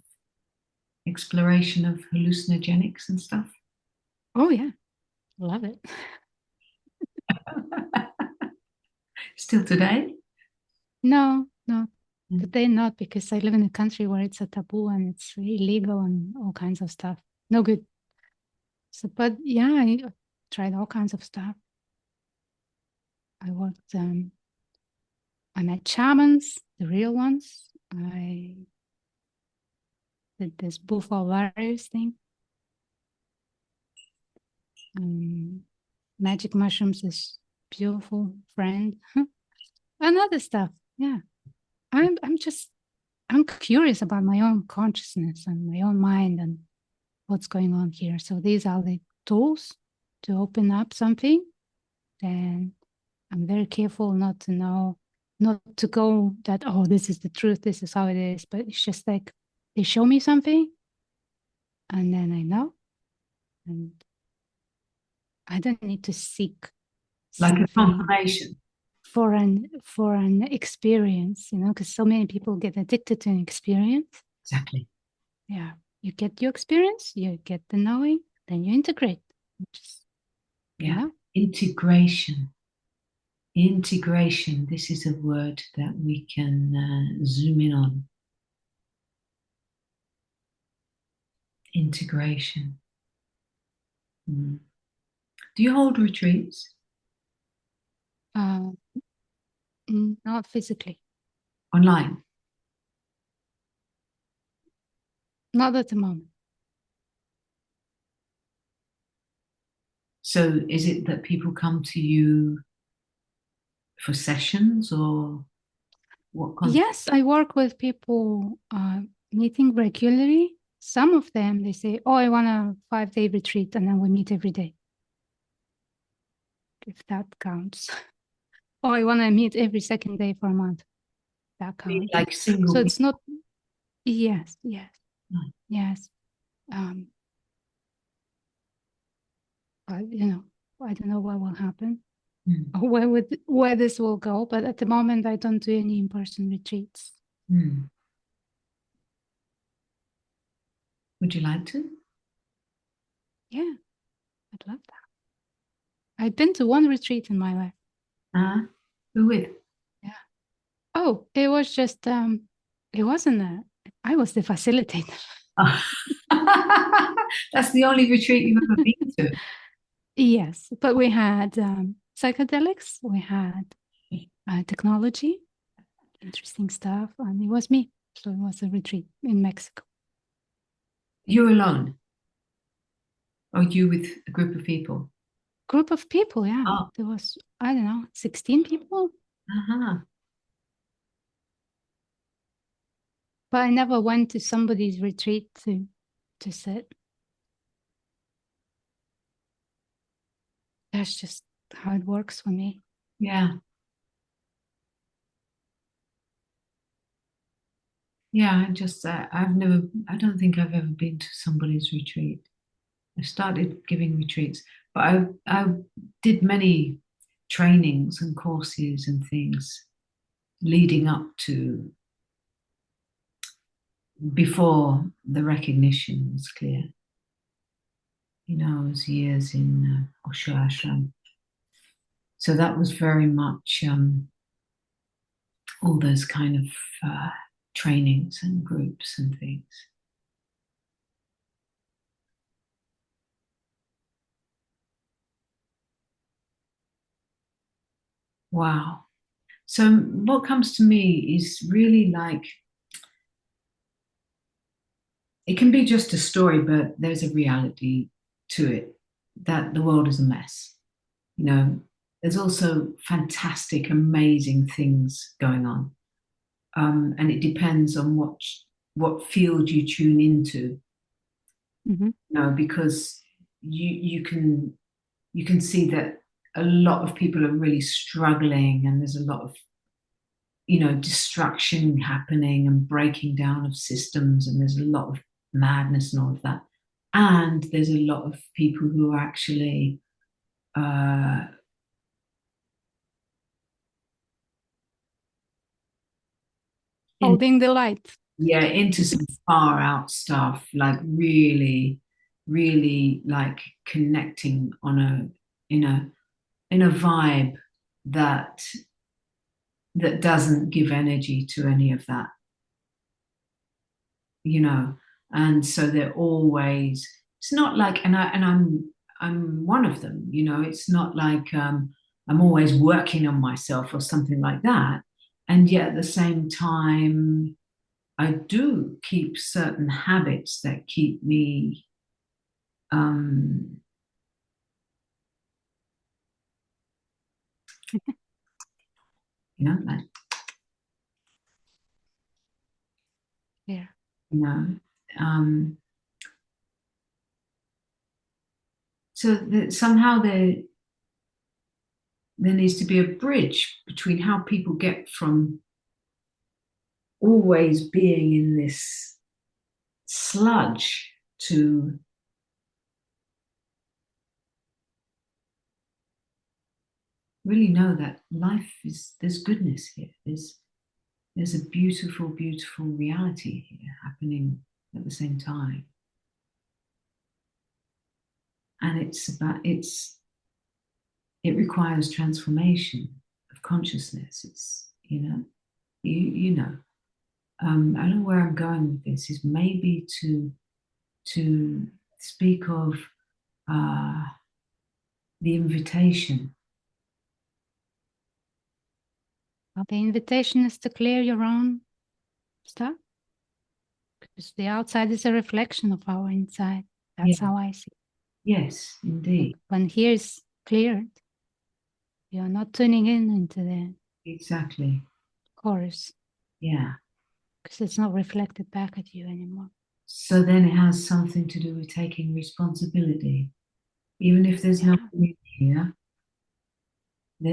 exploration of hallucinogenics and stuff? Oh, yeah. Love it. Still today? No, no. Mm. Today not, because I live in a country where it's a taboo and it's illegal and all kinds of stuff. No good. So, but yeah, I tried all kinds of stuff. I worked, I met shamans, the real ones. I did this buffalo warriors thing. Magic mushrooms is beautiful friend. And other stuff. Yeah. I'm curious about my own consciousness and my own mind and what's going on here. So these are the tools to open up something. Then I'm very careful not to know, not to go that, oh, this is the truth, this is how it is. But it's just like they show me something and then I know. And I don't need to seek Like a something confirmation. for an experience, because so many people get addicted to an experience. Exactly. Yeah. You get your experience, you get the knowing, then you integrate. Just, you Yeah. know, Integration. Integration. This is a word that we can zoom in on. Integration. Mm. Do you hold retreats? uh, not physically, Online? not at the moment. So is it that people come to you for sessions or what context? Yes, I work with people meeting regularly. Some of them, they say, oh, I want a 5-day retreat, and then we meet every day, if that counts. Oh, I want to meet every second day for a month. That counts. Like single So people? it's not, yes, yes, Mm. yes. Um, but, I don't know what will happen or where this will go. But at the moment, I don't do any in-person retreats. Mm. Would you like to? Yeah, I'd love that. I've been to one retreat in my life. Who with? Yeah. Oh, it was just it wasn't I was the facilitator. Oh. That's the only retreat you've ever been to. Yes, but we had psychedelics, we had technology, interesting stuff, and it was me. So it was a retreat in Mexico. You're alone, or you with a group of people? Group of people, yeah. Oh, There was, I don't know, 16 people. uh-huh. But I never went to somebody's retreat to sit. That's just how it works for me. Yeah. Yeah, I don't think I've ever been to somebody's retreat. I started giving retreats, but I did many trainings and courses and things leading up to before the recognition was clear. I was years in Osho Ashram. So that was very much all those kind of trainings and groups and things. Wow. So what comes to me is really like it can be just a story, but there's a reality to it that the world is a mess. You know, there's also fantastic, amazing things going on, and it depends on what field you tune into. Mm-hmm. Because you can see that a lot of people are really struggling, and there's a lot of destruction happening and breaking down of systems, and there's a lot of madness and all of that. And there's a lot of people who are actually uh, in Holding the light. yeah into some far out stuff, like really, really like connecting on a in a vibe that doesn't give energy to any of that, you know. And so they're always, it's not like, I'm one of them, it's not like I'm always working on myself or something like that. And yet at the same time, I do keep certain habits that keep me um like Yeah. you know um so that somehow there needs to be a bridge between how people get from always being in this sludge to really know that life is, there's goodness here. There's a beautiful, beautiful reality here happening at the same time. And it requires transformation of consciousness. It's, you know. I don't know where I'm going with this. Is maybe to speak of uh, the invitation. Well, the invitation is to clear your own stuff, because the outside is a reflection of our inside. That's Yeah. how I see Yes, it. Like indeed. when here is cleared, you are not tuning in into the Exactly. chorus, Yeah. because it's not reflected back at you anymore. So then it has something to do with taking responsibility. Even if there's no Yeah. one in here,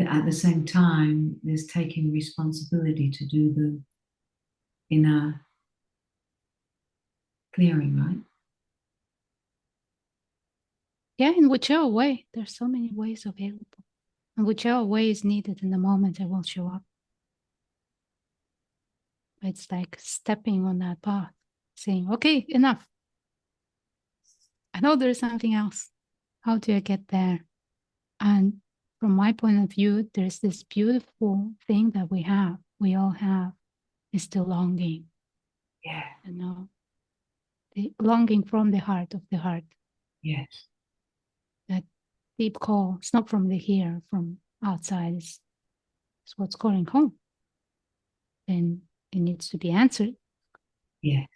at the same time, there's taking responsibility to do the inner clearing, right? Yeah, in whichever way. There's so many ways available. And whichever way is needed in the moment, it will show up. It's like stepping on that path, saying, okay, enough. I know there's something else. How do I get there? And from my point of view, there's this beautiful thing that we all have, is the longing, Yeah. you know, the longing from the heart, Yes. that deep call. It's not from the here, from outside. It's what's calling home. And it needs to be answered. Yes.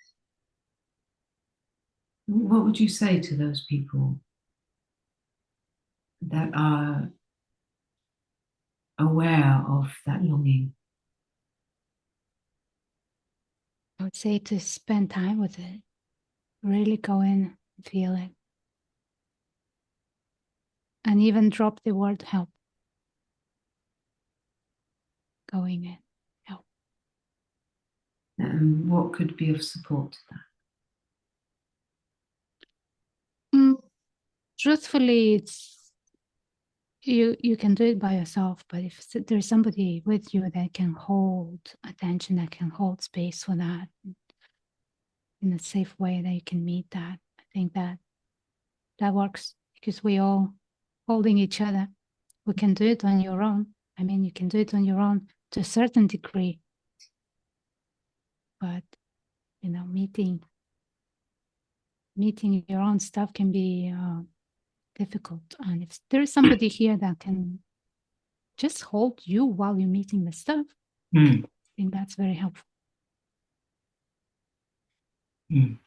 What would you say to those people that are aware of that longing? I would say to spend time with it, really go in and feel it. And even drop the word help, going in, help. And what could be of support to that? Mm, truthfully, it's you can do it by yourself, but if there's somebody with you that can hold attention, that can hold space for that in a safe way, that you can meet that, I think that works, because we all holding each other. We can do it on your own. I mean, you can do it on your own to a certain degree, but meeting your own stuff can be difficult. And if there is somebody here that can just hold you while you're meeting the stuff, Mm. I think that's very helpful. Mm.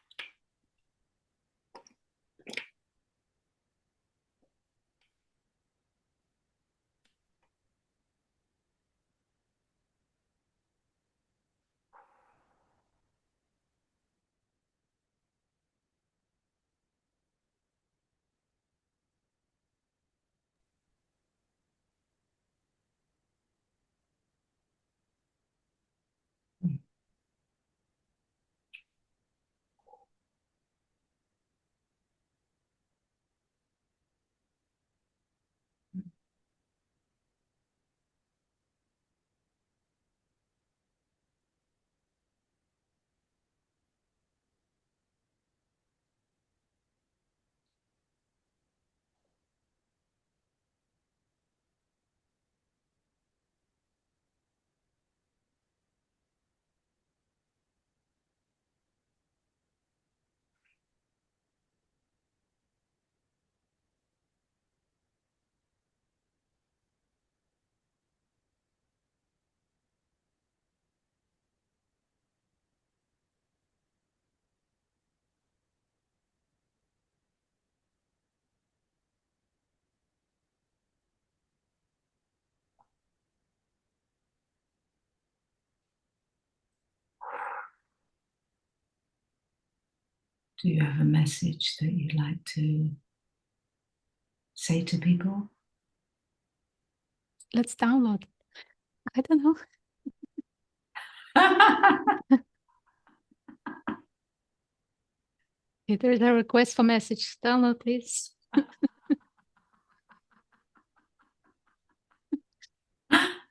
Do you have a message that you'd like to say to people? Let's download. I don't know. If there's a request for message, download please.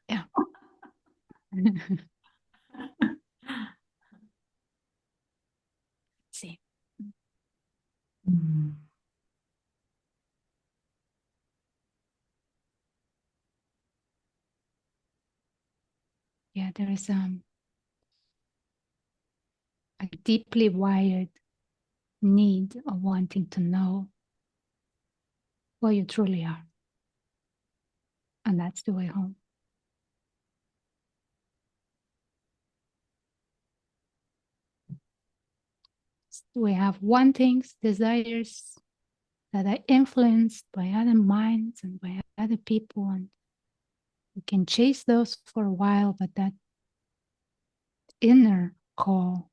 Yeah. See. there is a deeply wired need of wanting to know what you truly are. And that's the way home. We have wantings, desires that are influenced by other minds and by other people, and we can chase those for a while, but that inner call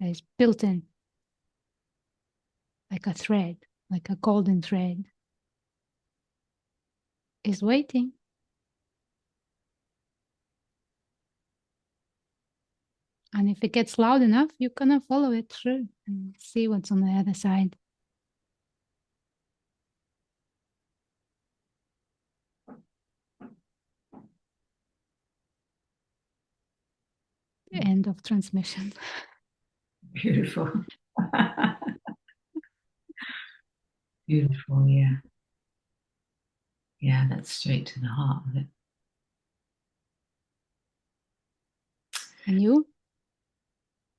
that is built in like a thread, like a golden thread, is waiting. And if it gets loud enough, you can follow it through and see what's on the other side. End of transmission. Beautiful. Beautiful, yeah. Yeah, that's straight to the heart of it. And you?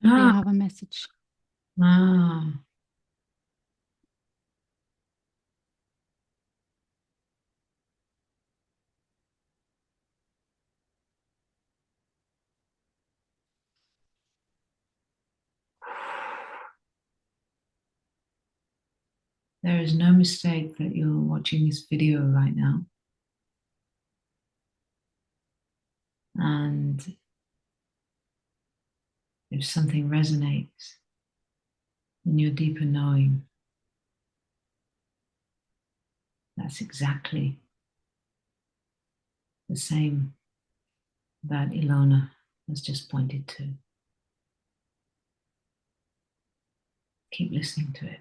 Do you Ah, have a message? ah. There is no mistake that you're watching this video right now. And if something resonates in your deeper knowing, that's exactly the same that Ilona has just pointed to. Keep listening to it.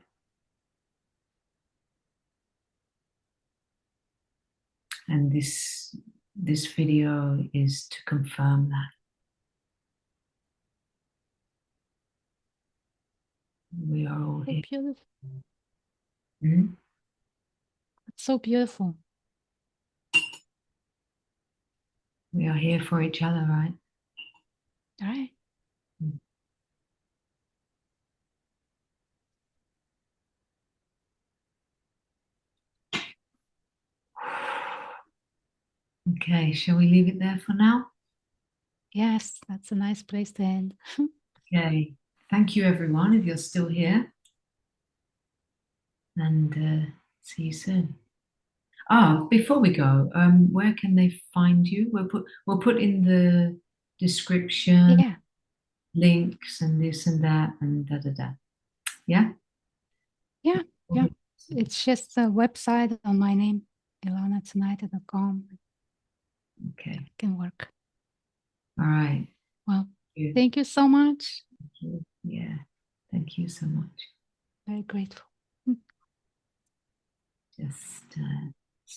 And this video is to confirm that. We are all So here. beautiful. Mm? It's so beautiful. We are here for each other, right? All right. Mm. Okay, shall we leave it there for now? Yes, that's a nice place to end. Okay. Thank you, everyone, if you're still here. And see you soon. Ah, before we go, where can they find you? We'll put in the description Yeah. links and this and that and da da da. Yeah? Yeah. Yeah. It's just a website on my name, ilonatonight.com. Okay. It can work. All right. Well, Thank you. thank you so much. Thank you. Yeah. Thank you so much. Very grateful. Just